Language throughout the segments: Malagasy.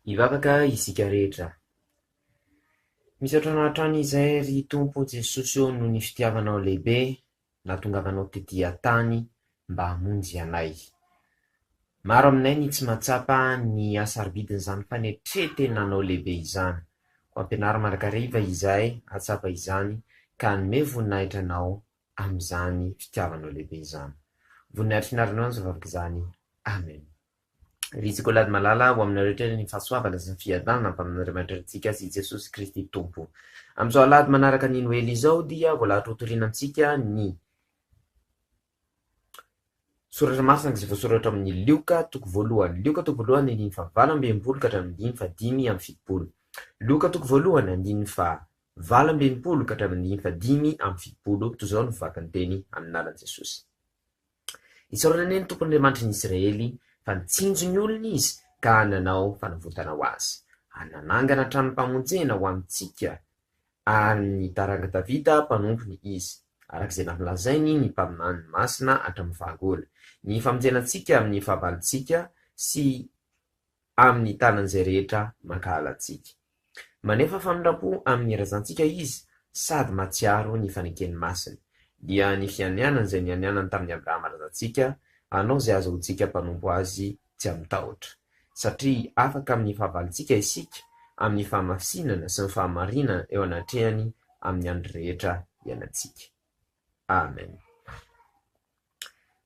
Ivavaka isika rehetra. Misaotra hatrany izay ry Tompo Jesosy noho ny fitiavanao lehibe nahatongavanao tetỳ tany mba hamonjy anay. Maro aminay ny tsy mahatsapa ny asaribidin'izany fanetretenanao lehibe izany. Ho ampianary mandrakariva izahay hatsapa izany ka hanome voninahitra anao amin'izany fitiavanao lehibe izany. Voninahitry ny arinao ny vavaka izany. Amen. Ritsiko lady malala ho aminareo rehetra ny fahasoavana sy ny fiadanana ampamin'Andriamanitra antsika sy Jesosy Kristy Tompo. Amin'izao alady manaraka ny Noely izao dia voalahatra hotoriana amintsika ny soratra masina izay voasoratra amin'ny Lioka toko voalohany. Lioka toko voalohany andiny fa 8 ka hatramin'ny 5 Lioka toko voalohany andiny fa 8 ka hatramin'ny 5 toy izao no vakan'ny teny amin'ny anaran'i Jesosy. Isaorana ny tompon'Andriamanitra ny Israely fa nitsinjo ny olona izy ka hananao fanavotana ho azy. Hananangana trano-pamonjena ho amintsika ary ny taranga Davida mpanompony izy. Arak'izay nampilazainy ny mpaminany masina hatramin'ny fahagola. Ny famonjenantsika amin'ny fahavalontsika sy amin'ny tanan'izay rehetra mankahala antsika. Manefa famindrapo amin'ny razantsika izy sady matsiaro ny fanekeny masiny. Dia ny fianianana izay nianianany tamin'ny Abrahama razantsika, anao izay azahoantsika mpanompo azy tsy amitahotra. Satria afaka amin'ny fahavalontsika isika, amin'ny fahamasinana sy ny fahamarinana eo anatrehany amin'ny andro rehetra iainantsika. Amen.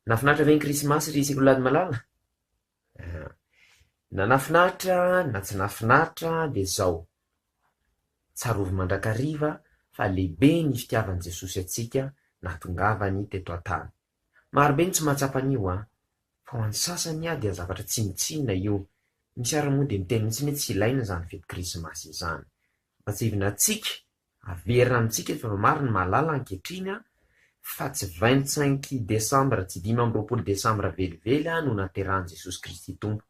Nafinaritra ve ny Krismasy ry isika lady malala? Na nafinaritra na tsy nafinaritra dia zao. Tsarovy mandrakariva fa lehibe ny fitiavan'i Jesosy atsika nahatongavany teto an-tany. Marobe ny tsy mahatsapa an'io fa ho an'ny sasany dia zavatra tsinitsinina io. Misy ary moa dia miteny mihitsy hoe tsy ilaina izany fety Krismasy izany. Patsivina antsika, averina amintsika fa maro ny mahalala ankehitriny fa tsy 25 Desambra, tsy 5 Desambra velively no naterahan'i Jesosy Kristy Tompo.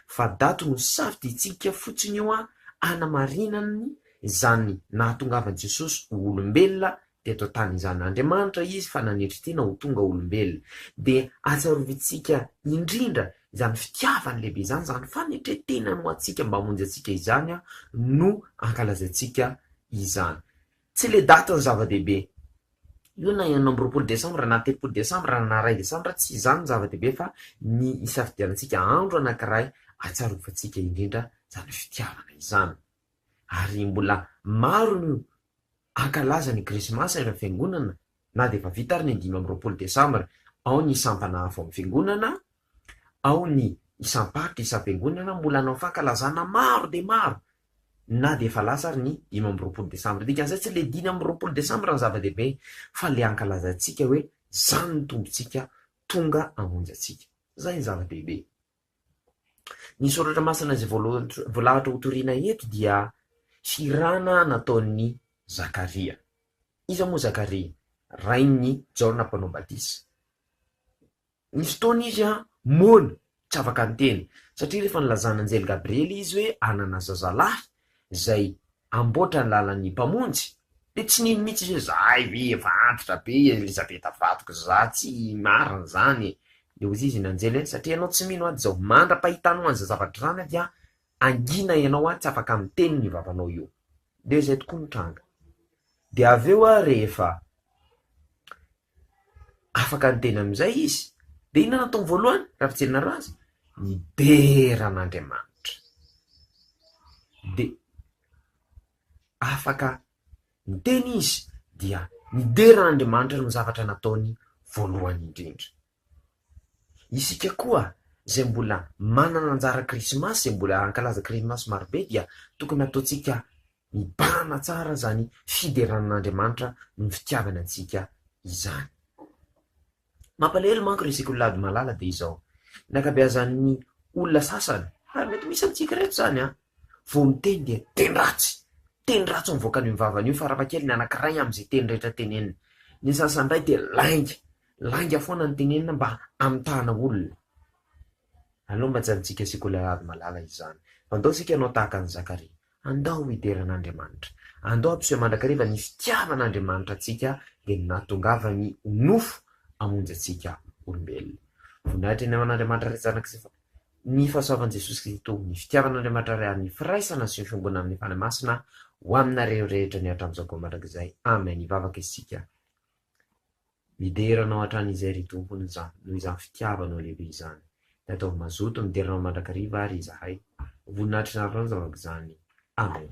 Fa daty no safidintsika fotsiny io hanamarinany izany nahatongavan'i Jesosy olombelona teto tany izany. Andriamanitra izy fa nanetritena ho tonga olombelona. Dia atsarovintsika indrindra izany fitiavany lehibe izany, izany fanetretenany ho antsika mba hamonjy antsika izany no ankalazantsika izany. Tsy le daty ny zava-dehibe. Io na 9 Desambra na 8 Desambra na 1 Desambra tsy izany ny zava-dehibe fa ny isafidianantsika andro anankiray atsarovantsika indrindra izany fitiavana izany. Ary mbola maro no ankalaza ny Krismasy amin'ny fiangonana, na dia efa vita ary ny 15 Desambra. Ao ny isampana afo amin'ny fiangonana, ao ny isampahatra isam-piangonana, mbola anao fankalazana maro dia maro. Na dia efa lasa ary ny 15 Desambra. Dikan'izay tsy le 15 Desambra ny zava-dehibe fa le ankalazantsika hoe izany ny tombontsika tonga hamonjy antsika. Izay ny zava-dehibe. Ny soratra masina izay voalahatra hotoriana eto dia firana nataon'ny Zakaria. Iza moa Zakaria? Rain'ny Jaona mpanao batisa. Ny fotoana izy mona tsy afaka ny satria rehefa nilazana anjely Gabriely izy hoe anana zazalahy izay amboatra ny lalan'ny mpamonjy, dia tsy nino mihitsy izy hoe zahay ve efa antitra be Elizabeta vatoko za tsy marina zany. Dia hozy izy nanjely satria ianao tsy mino zao mandra-pahitanao an'izay zavatra zany dia angina ianao tsy afaka miteny ny vavanao io. Dia izay tokoa ny tranga. Dia avy eo rehefa afaka ny teny amin'izay izy, dia inona nataony voalohany raha fijerena azy? Nideran'Andriamanitra. Dia afaka miteny izy dia nideran'Andriamanitra ny zavatra nataony voalohany indrindra. Isika koa izay mbola manana anjara Krismasy, izay mbola ankalaza Krismasy marobe, dia tokony ataontsika mibahana tsara zany fideran'Andriamanitra ny fitiavana antsika izany. Mampalahelo manko resika lady malala dia izao. Ny ankabeazan'ny olona sasany, ary mety misy amintsika reto zany vao miteny dia teny ratsy mivoaka ny mivavany io, farafahakeliny anankiray amin'izay teny rehetra tenenina. Ny sasany iray dia lainga foana ny tenenina mba amitahana olona. Aleo mba janontsika sika lady malala izany. Andao sika anao tahaka ny Zakaria. Andao hideran'Andriamanitra. Andao ampiseho mandrakariva ny fitiavan'Andriamanitra antsika dia nahatongavany nofo hamonjy antsika olombelona. Voninahitra ny aman'Andriamanitra rehetra zanaka ny fahasoavan'i Jesosy Kristy, ny fitiavana Andriamanitra ary ny firaisana sy ny fiongona amin'ny fanamasina ho aminareo rehetra ny hatramin'izao mandrakizay. Amen. Hivavaka isika. Mideranao hatrany izay ry tompony izany, noho izany fitiavanao lehibe izany. Natao mazoto mideranao mandrakariva ary izahay. Voninahitry ny andro zavaka izany. Amen.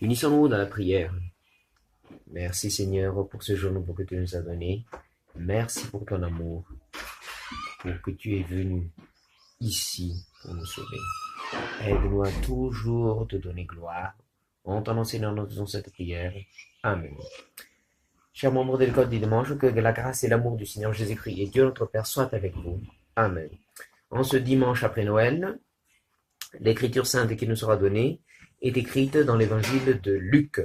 Unissons-nous dans la prière. Merci Seigneur pour ce jour nouveau que tu nous as donné. Merci pour ton amour, pour que tu es venu ici pour nous sauver. Aide-nous à toujours te donner gloire. En ton nom Seigneur, nous faisons cette prière. Amen. Chers membres de l'école du dimanche, que la grâce et l'amour du Seigneur Jésus-Christ et Dieu notre Père soient avec vous. Amen. En ce dimanche après Noël, l'écriture sainte qui nous sera donnée est écrite dans l'évangile de Luc.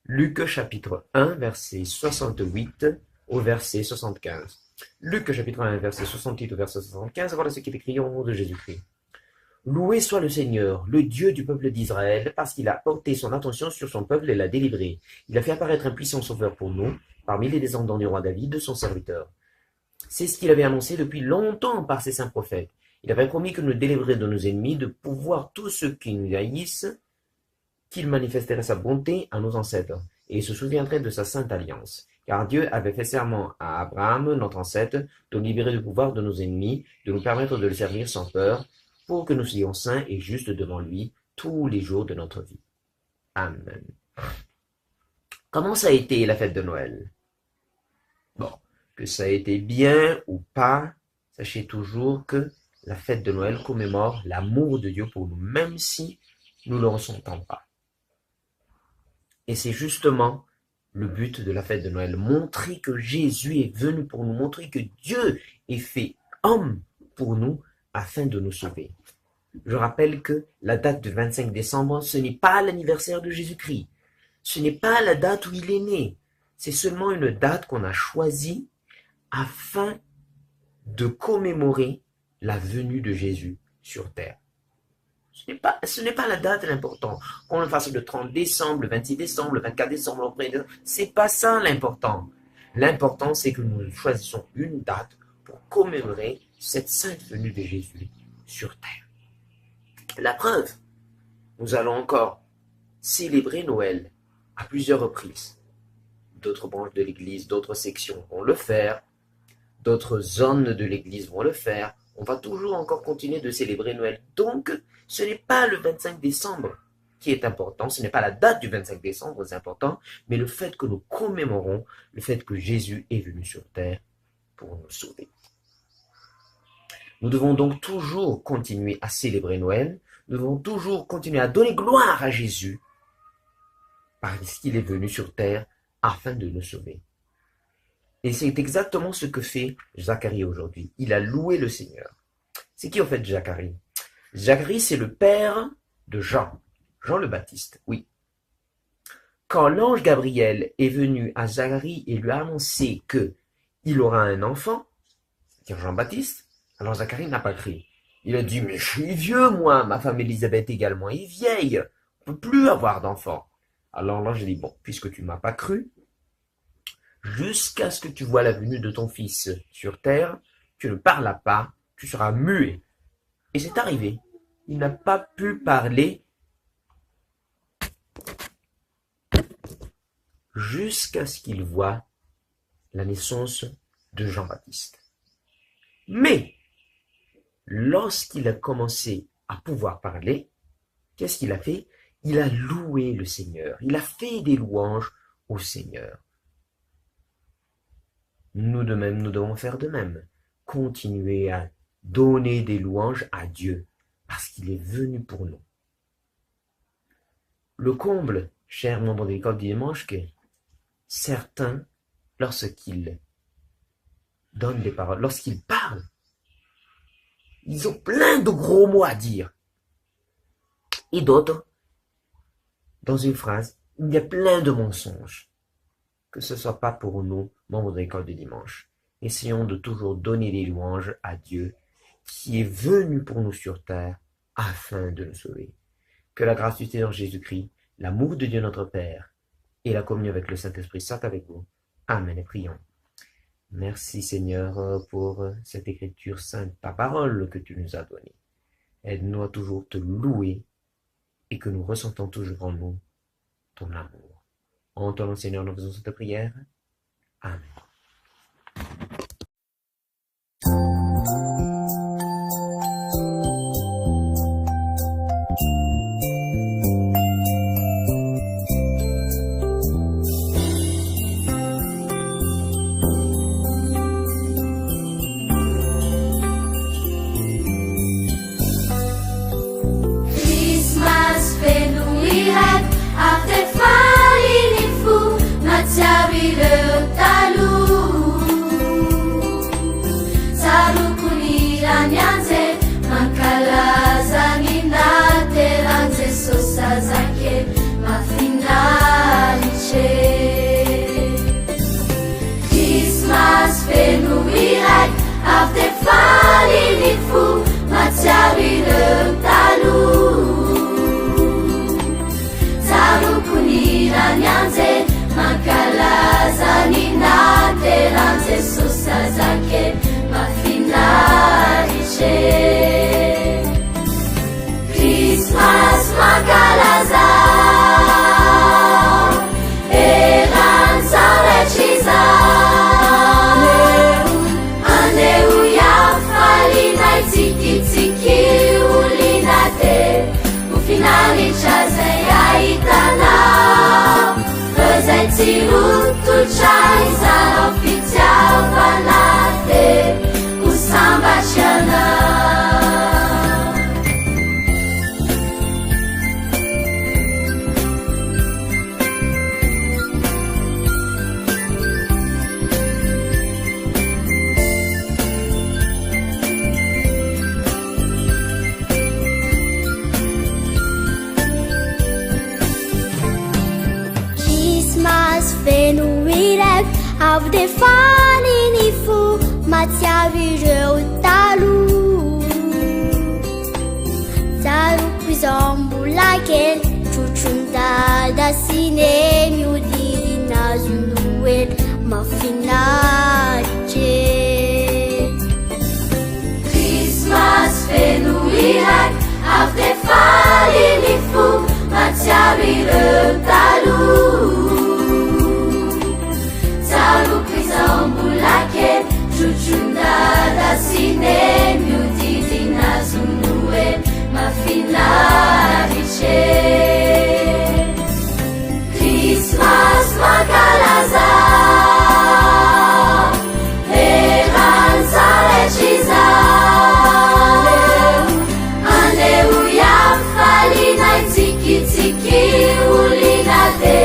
Luc chapitre 1, verset 68 au verset 75. Luc chapitre 1, verset 68 au verset 75, voilà ce qui est écrit au nom de Jésus-Christ. Loué soit le Seigneur, le Dieu du peuple d'Israël, parce qu'il a porté son attention sur son peuple et l'a délivré. Il a fait apparaître un puissant sauveur pour nous, parmi les descendants du roi David, son serviteur. C'est ce qu'il avait annoncé depuis longtemps par ses saints prophètes. Il avait promis que nous délivrerait de nos ennemis, de pouvoir tous ceux qui nous haïssent, qu'il manifesterait sa bonté à nos ancêtres, et il se souviendrait de sa sainte alliance. Car Dieu avait fait serment à Abraham, notre ancêtre, de nous libérer du pouvoir de nos ennemis, de nous permettre de le servir sans peur, pour que nous soyons saints et justes devant lui tous les jours de notre vie. Amen. Comment ça a été la fête de Noël? Bon, que ça a été bien ou pas, sachez toujours que la fête de Noël commémore l'amour de Dieu pour nous, même si nous ne le ressentons pas. Et c'est justement le but de la fête de Noël, montrer que Jésus est venu pour nous, montrer que Dieu est fait homme pour nous afin de nous sauver. Je rappelle que la date du 25 décembre, ce n'est pas l'anniversaire de Jésus-Christ. Ce n'est pas la date où il est né. C'est seulement une date qu'on a choisie afin de commémorer la venue de Jésus sur terre. Ce n'est pas la date l'important. Qu'on le fasse le 30 décembre, le 26 décembre, le 24 décembre, le 1er décembre, c'est pas ça l'important. L'important, c'est que nous choisissons une date pour commémorer cette sainte venue de Jésus sur terre. La preuve, nous allons encore célébrer Noël à plusieurs reprises. D'autres branches de l'Église, d'autres sections vont le faire, d'autres zones de l'Église vont le faire. On va toujours encore continuer de célébrer Noël. Donc, ce n'est pas le 25 décembre qui est important, ce n'est pas la date du 25 décembre qui est important, mais le fait que nous commémorons le fait que Jésus est venu sur terre pour nous sauver. Nous devons donc toujours continuer à célébrer Noël, nous devons toujours continuer à donner gloire à Jésus parce qu'il est venu sur terre afin de nous sauver. Et c'est exactement ce que fait Zacharie aujourd'hui. Il a loué le Seigneur. C'est qui en fait Zacharie? Zacharie, c'est le père de Jean, Jean le Baptiste, oui. Quand l'ange Gabriel est venu à Zacharie et lui a annoncé qu'il aura un enfant, c'est-à-dire Jean-Baptiste, alors Zacharie n'a pas cru. Il a dit, mais je suis vieux, moi, ma femme Élisabeth également est vieille, on ne peut plus avoir d'enfant. Alors l'ange dit, bon, puisque tu ne m'as pas cru, jusqu'à ce que tu vois la venue de ton fils sur terre, tu ne parles pas, tu seras muet. Et c'est arrivé. Il n'a pas pu parler jusqu'à ce qu'il voie la naissance de Jean-Baptiste. Mais, lorsqu'il a commencé à pouvoir parler, qu'est-ce qu'il a fait? Il a loué le Seigneur. Il a fait des louanges au Seigneur. Nous de même, nous devons faire de même. Continuer à donner des louanges à Dieu, parce qu'il est venu pour nous. Le comble, chers membres de l'école du dimanche, que certains, lorsqu'ils donnent des paroles, lorsqu'ils parlent, ils ont plein de gros mots à dire. Et d'autres, dans une phrase, il y a plein de mensonges. Que ce ne soit pas pour nous, membres de l'école du dimanche. essayons de toujours donner des louanges à Dieu qui est venu pour nous sur terre afin de nous sauver. Que la grâce du Seigneur Jésus-Christ, l'amour de Dieu notre Père et la communion avec le Saint-Esprit soient avec vous. Amen et prions. Merci Seigneur pour cette écriture sainte, ta parole que tu nous as donnée. Aide-nous à toujours te louer et que nous ressentons toujours en nous ton amour. En ton nom Seigneur, nous faisons cette prière. Amen. Avy de faniny fo matsiavy ireo taloha tsaroako izao mbola kely trotrondada sy ne miodidina azon'oely mahafinaritra Christmas feno irak avy de faniny fo matsiavy ireo taloha Ambulake, chuchundada sine, miudidina zunue, mafinarice. Christmas makalaza, heranza leciza. Aleluia, falina tiki tiki ulinate,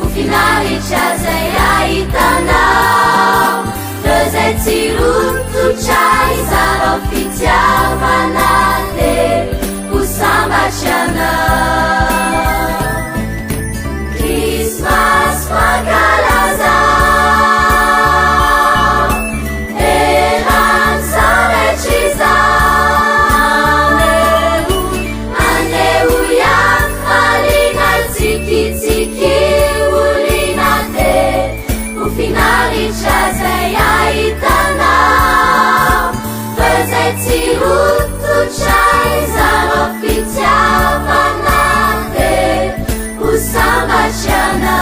ufinarice zeya itana. Rosetti c'hai sarò fitiavanate Usambacciana Christmas magalaza Eranza recisa Aneuia falina ziki ziki ulinate Ufinali c'hai itana Rosetti c'hai sarò fitiavanate Usambacciana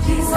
Jesus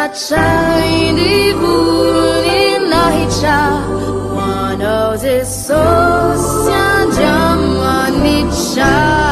Try the wood in Lahija, one of the souls and Jaman Micha.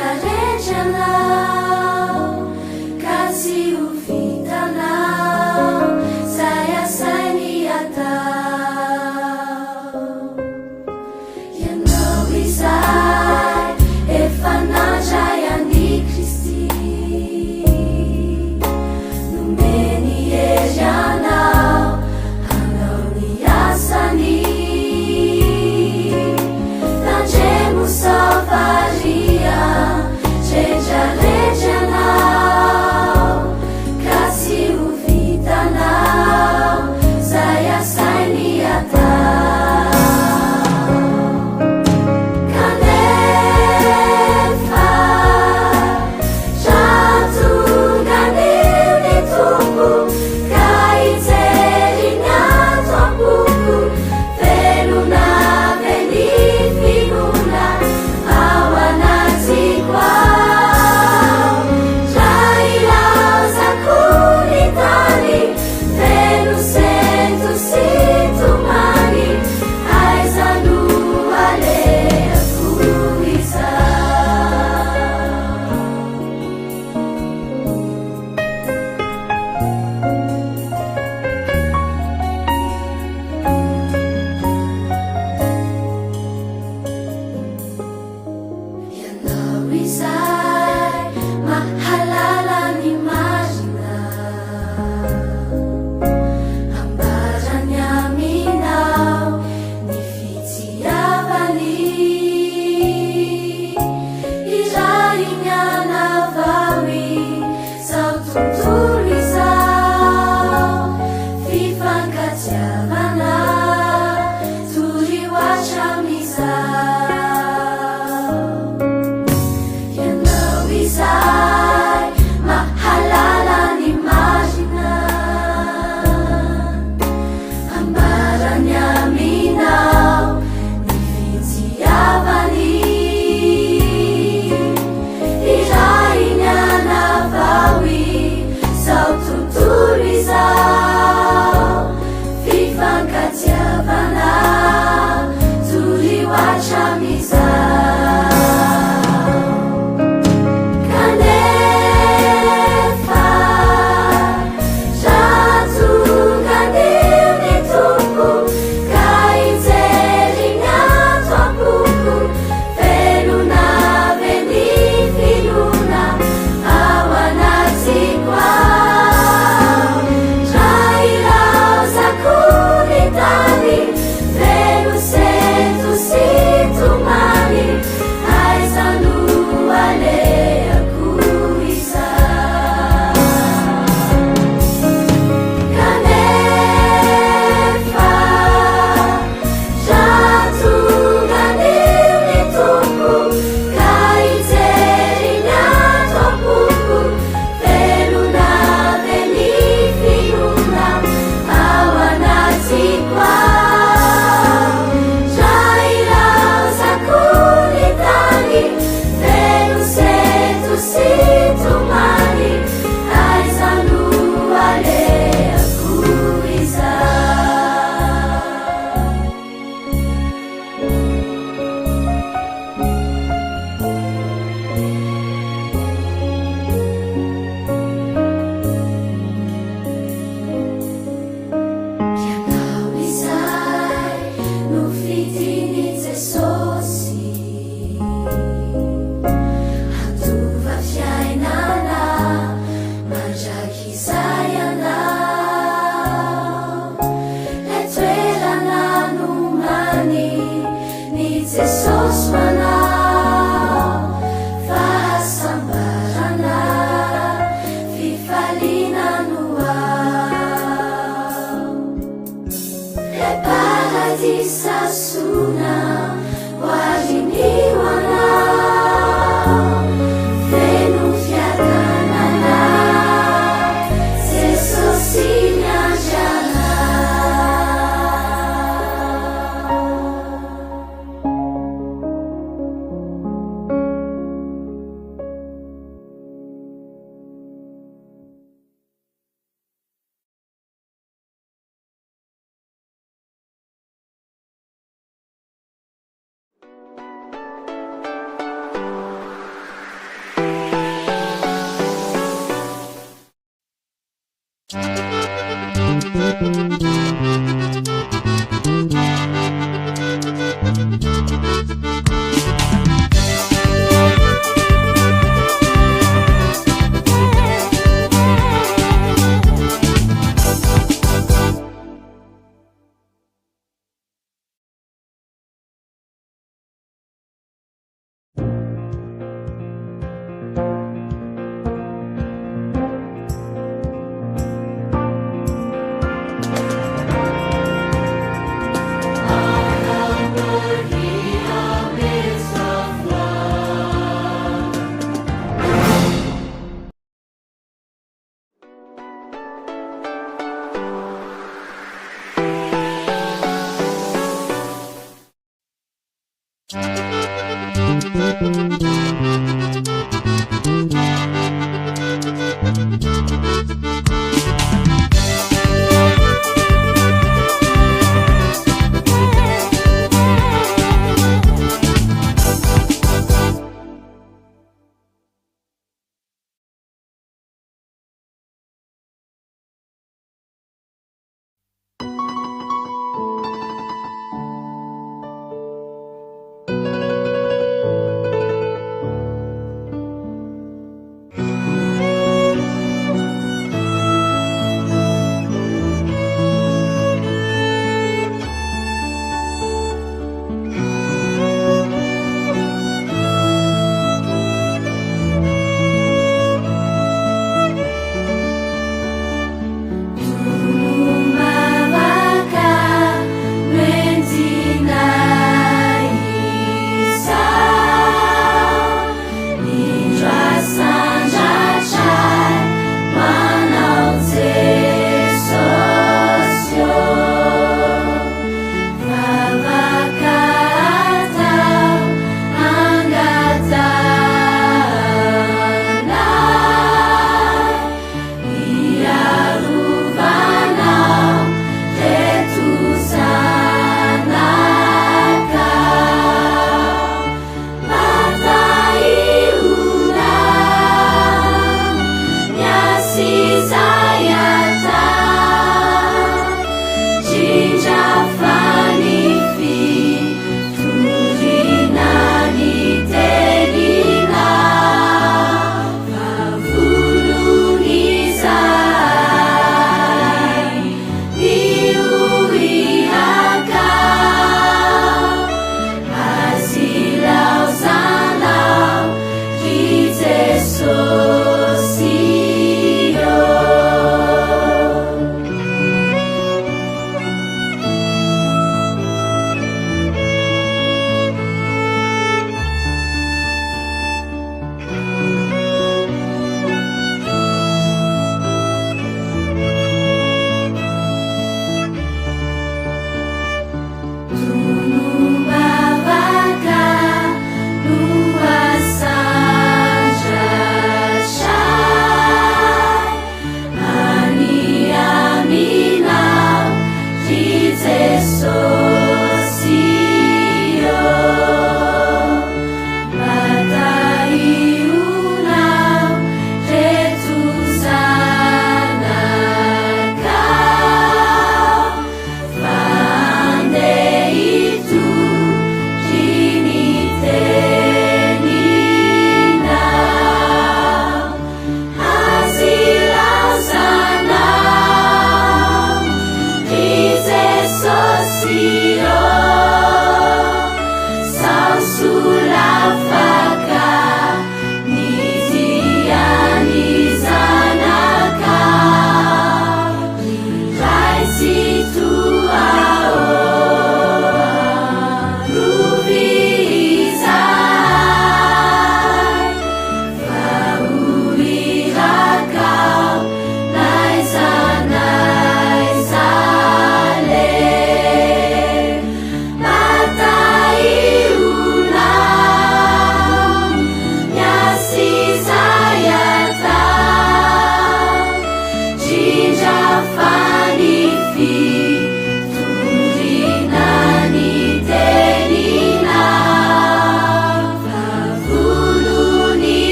rehetrarehetranao ka tsy ho vitanao zay asainy atao ianao izay efa nandray any Kristy nomeny hery anao hanao ny asany tandremo savaria rehetrarehetra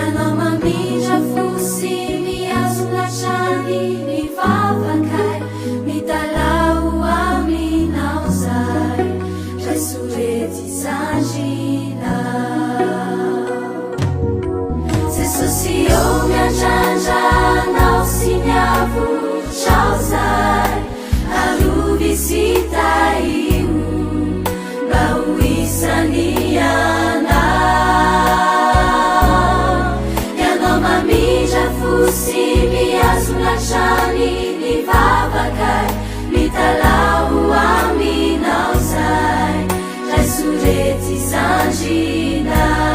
ianao mamindra fosy miazolatrany mivavakay mitalao aminao zay ray sorety zandrinao jesosy eo miandrandranao sy miavotrao zay arovisita io mba ho isany ianao mamindra fosy miazolatrany mivavakay mitalao aminao zay ray sorety zandrinao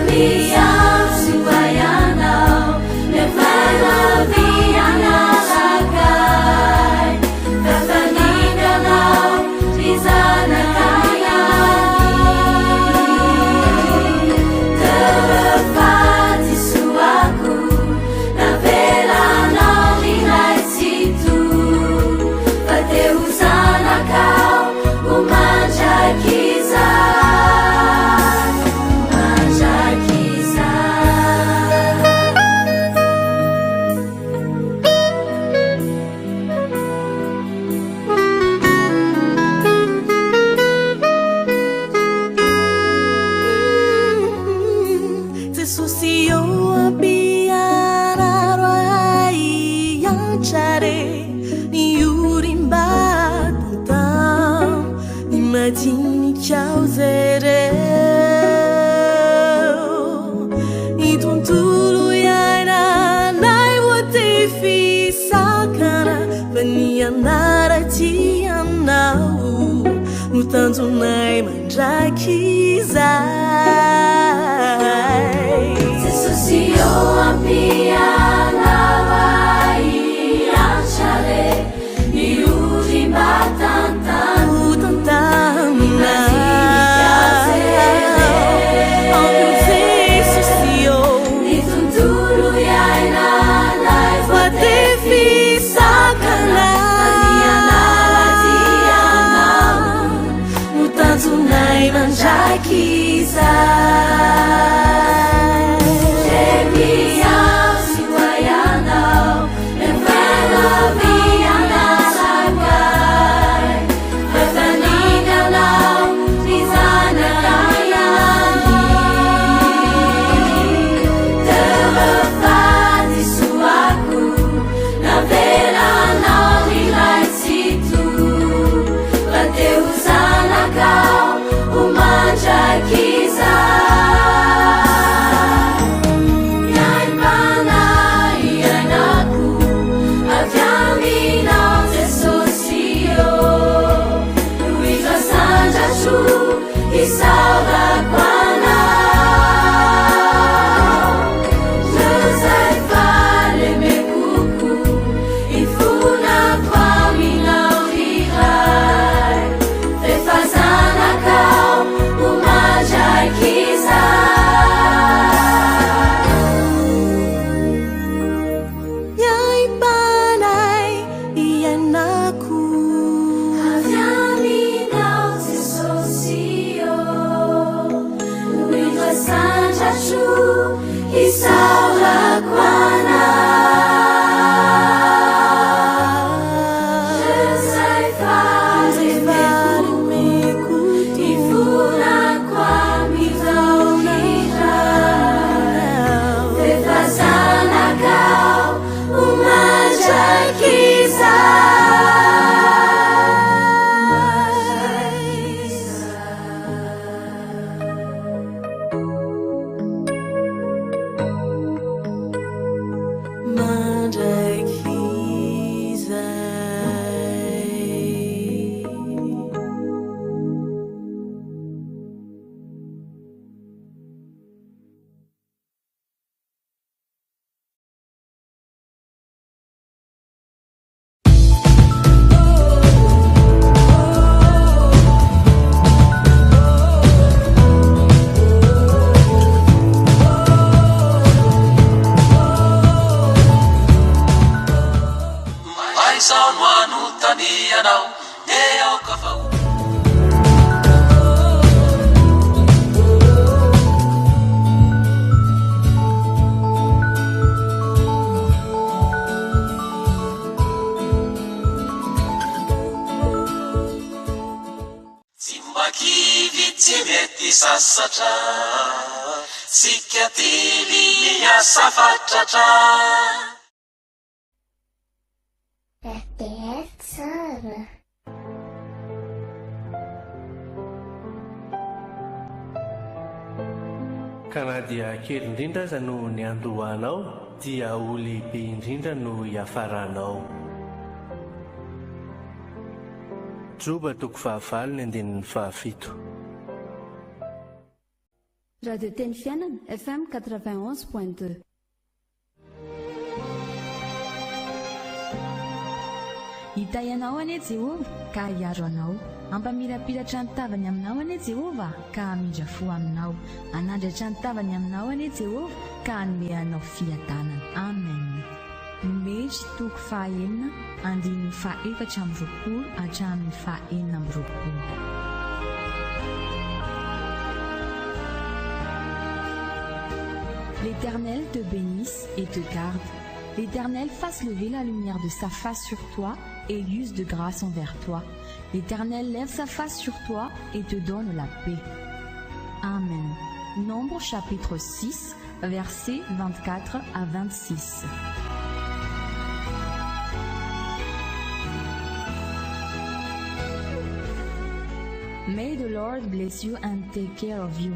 miazo ianao mevainavianalakay fafaninganao rizanakayani terefati suaku navelanao minaisitu fateuzanakao umanjakizay Ni tontolo iaina nay voatefy sakana fa ny anarati anao no tanjonay mandraky zay jesosy eo ampianao ai antsare ny orim-batantany safatra sika tily asafatratra RTL tsara kana dia kely indrindra aza no ny andohanao dia ho lehibe indrindra no hiafaranao joba toko fahavalo ny andinin'ny fahafito radio teny fiainana FM 91.2 hita ianao anie Jehova ka hiaro anao ampamirapiratra ny tavany aminao anie Jehova ka hamindra fo aminao anandratra ny tavany aminao anie Jehova ka hanome anao fiadanana amen Numeri toko fahaenina andininy fahaefatra amby roapolo hatramin'ny fahaenina amby roapolo. L'Éternel te bénisse et te garde. L'Éternel fasse lever la lumière de sa face sur toi et use de grâce envers toi. L'Éternel lève sa face sur toi et te donne la paix. Amen. Nombre chapitre 6, versets 24 à 26. May the Lord bless you and take care of you.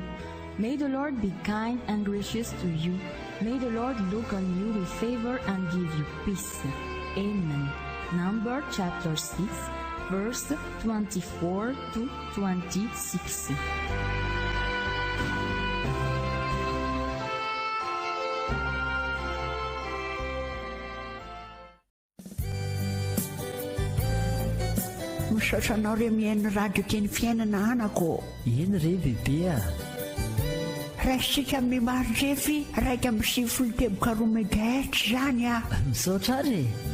May the Lord be kind and gracious to you. May the Lord look on you with favor and give you peace. Amen. Number chapter 6, verse 24 to 26. Misaotra anao re mihaino radio teny fiainana anako. Eny re bebea. Raisitsika amin'ny marindrefy raika amby 7 teboka 2 megahertz zany a. Misaotra re.